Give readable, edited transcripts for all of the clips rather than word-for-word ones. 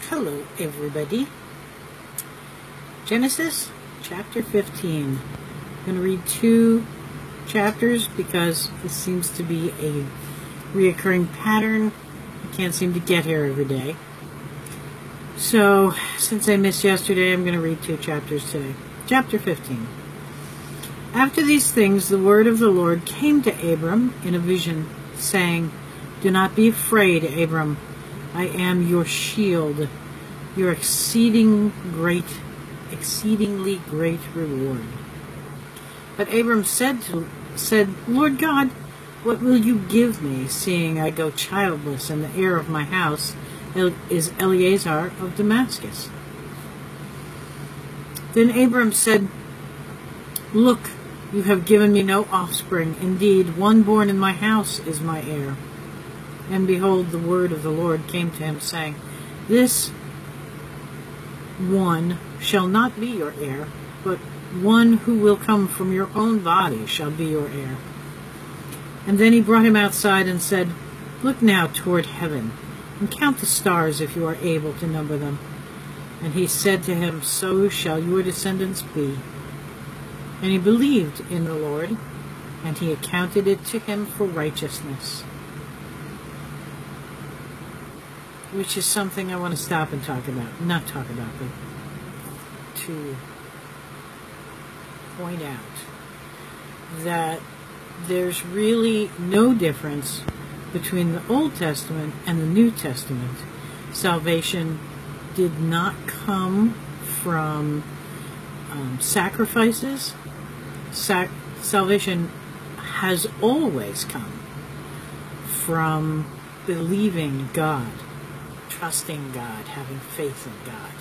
Hello, everybody. Genesis chapter 15. I'm going to read 2 chapters because this seems to be a reoccurring pattern. I can't seem to get here every day. So, since I missed yesterday, I'm going to read 2 chapters today. Chapter 15. After these things, the word of the Lord came to Abram in a vision, saying, "Do not be afraid, Abram. I am your shield, your exceedingly great reward." But Abram said, "Lord God, what will you give me, seeing I go childless, and the heir of my house is Eliezer of Damascus?" Then Abram said, "Look, you have given me no offspring. Indeed, one born in my house is my heir." And behold, the word of the Lord came to him, saying, "This one shall not be your heir, but one who will come from your own body shall be your heir." And then he brought him outside and said, "Look now toward heaven, and count the stars if you are able to number them." And he said to him, "So shall your descendants be." And he believed in the Lord, and he accounted it to him for righteousness. Which is something I want to stop and talk about. Not talk about, but to point out that there's really no difference between the Old Testament and the New Testament. Salvation did not come from sacrifices. Salvation has always come from believing God, trusting God, having faith in God,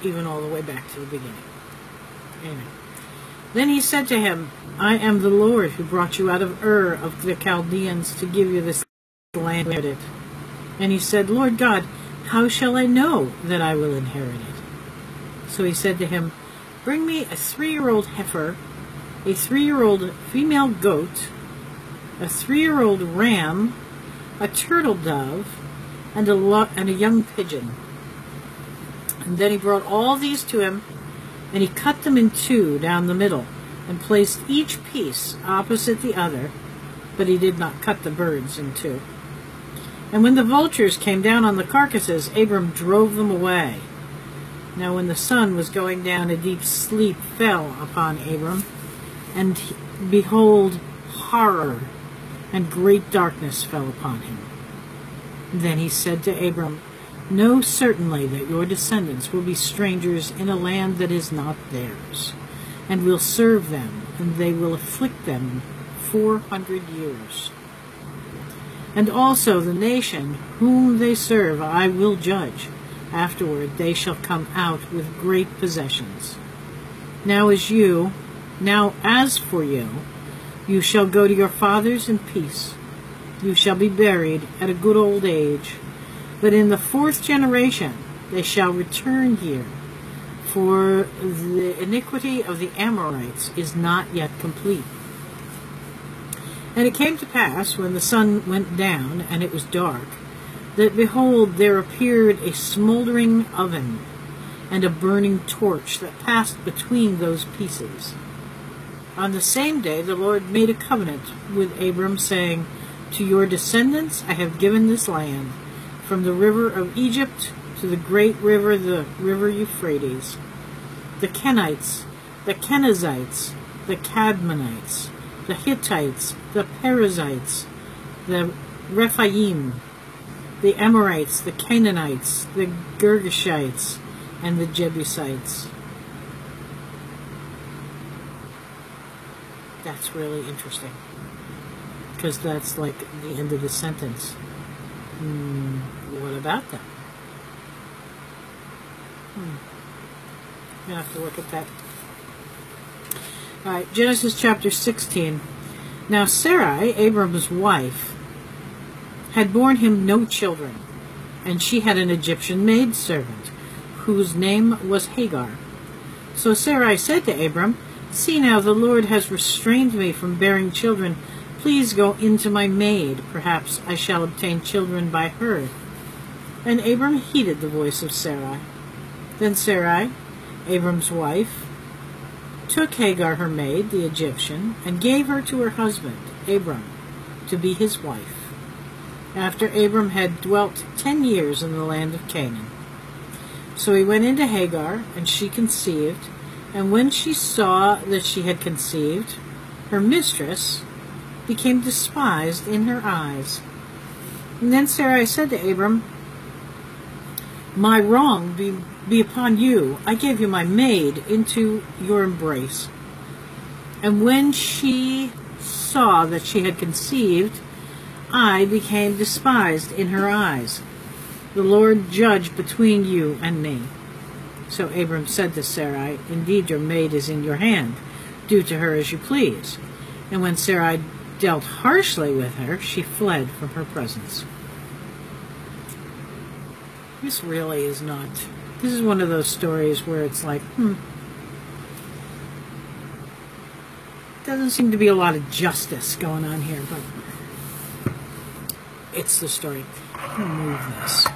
even all the way back to the beginning. Anyway. Then he said to him, "I am the Lord who brought you out of Ur of the Chaldeans to give you this land to inherit it." And he said, "Lord God, how shall I know that I will inherit it?" So he said to him, "Bring me a 3-year-old heifer, a 3-year-old female goat, a 3-year-old ram, a turtle dove, and a young pigeon." And then he brought all these to him, and he cut them in 2 down the middle, and placed each piece opposite the other, but he did not cut the birds in 2. And when the vultures came down on the carcasses, Abram drove them away. Now when the sun was going down, a deep sleep fell upon Abram, and behold, horror and great darkness fell upon him. Then he said to Abram, "Know certainly that your descendants will be strangers in a land that is not theirs, and will serve them, and they will afflict them 400 years. And also the nation whom they serve I will judge. Afterward they shall come out with great possessions. Now as for you, you shall go to your fathers in peace. You shall be buried at a good old age. But in the 4th generation they shall return here, for the iniquity of the Amorites is not yet complete." And it came to pass, when the sun went down and it was dark, that behold, there appeared a smoldering oven and a burning torch that passed between those pieces. On the same day the Lord made a covenant with Abram, saying, "To your descendants I have given this land, from the river of Egypt to the great river, the river Euphrates, the Kenites, the Kenizzites, the Cadmonites, the Hittites, the Perizzites, the Rephaim, the Amorites, the Canaanites, the Girgashites, and the Jebusites." That's really interesting, because that's like the end of the sentence. What about them? You have to look at that. Alright, Genesis chapter 16. Now Sarai, Abram's wife, had borne him no children, and she had an Egyptian maidservant, whose name was Hagar. So Sarai said to Abram, "See now, the Lord has restrained me from bearing children. Please go into my maid. Perhaps I shall obtain children by her." And Abram heeded the voice of Sarai. Then Sarai, Abram's wife, took Hagar her maid, the Egyptian, and gave her to her husband, Abram, to be his wife, after Abram had dwelt 10 years in the land of Canaan. So he went into Hagar, and she conceived, and when she saw that she had conceived, her mistress became despised in her eyes. And then Sarai said to Abram, "My wrong be upon you. I gave you my maid into your embrace." And when she saw that she had conceived, I became despised in her eyes. The Lord judge between you and me. So Abram said to Sarai, "Indeed, your maid is in your hand. Do to her as you please." And when Sarai dealt harshly with her, she fled from her presence. This really is not... This is one of those stories where it's like, doesn't seem to be a lot of justice going on here, but it's the story. I'm going to move this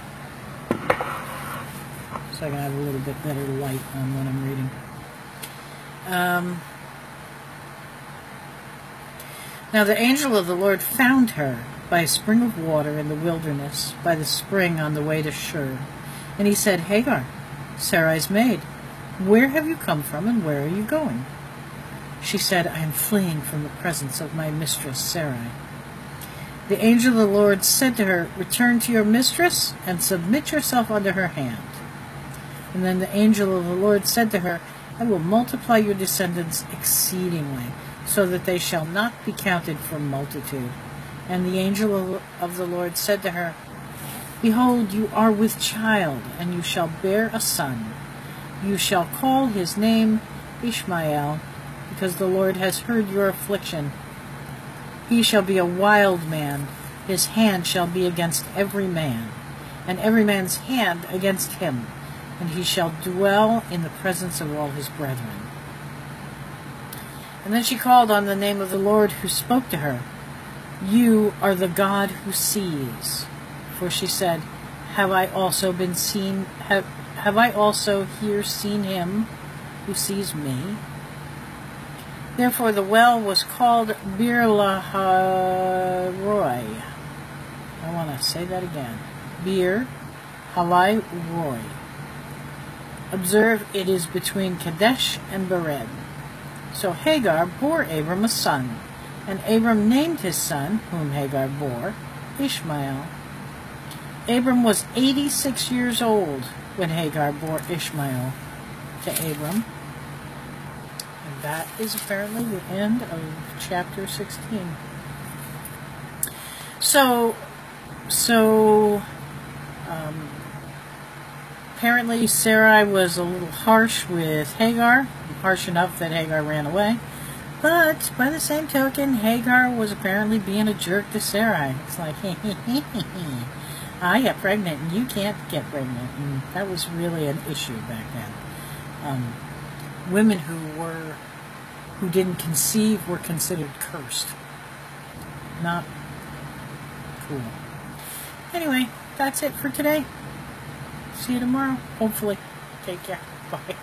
so I can have a little bit better light on what I'm reading. Now the angel of the Lord found her by a spring of water in the wilderness, by the spring on the way to Shur. And he said, "Hagar, Sarai's maid, where have you come from and where are you going?" She said, "I am fleeing from the presence of my mistress Sarai." The angel of the Lord said to her, "Return to your mistress and submit yourself under her hand." And then the angel of the Lord said to her, "I will multiply your descendants exceedingly, so that they shall not be counted for multitude." And the angel of the Lord said to her, "Behold, you are with child, and you shall bear a son. You shall call his name Ishmael, because the Lord has heard your affliction. He shall be a wild man. His hand shall be against every man, and every man's hand against him, and he shall dwell in the presence of all his brethren." And then she called on the name of the Lord who spoke to her. "You are the God who sees." For she said, Have I also here seen him who sees me?" Therefore the well was called Bir Lahai-roi. I want to say that again. Bir Lahai-roi. Observe, it is between Kadesh and Bered. So Hagar bore Abram a son, and Abram named his son, whom Hagar bore, Ishmael. Abram was 86 years old when Hagar bore Ishmael to Abram. And that is apparently the end of chapter 16. So apparently Sarai was a little harsh with Hagar, harsh enough that Hagar ran away. But by the same token, Hagar was apparently being a jerk to Sarai. It's like, I got pregnant and you can't get pregnant. And that was really an issue back then. Women who didn't conceive were considered cursed. Not cool. Anyway, that's it for today. See you tomorrow, hopefully. Take care. Bye.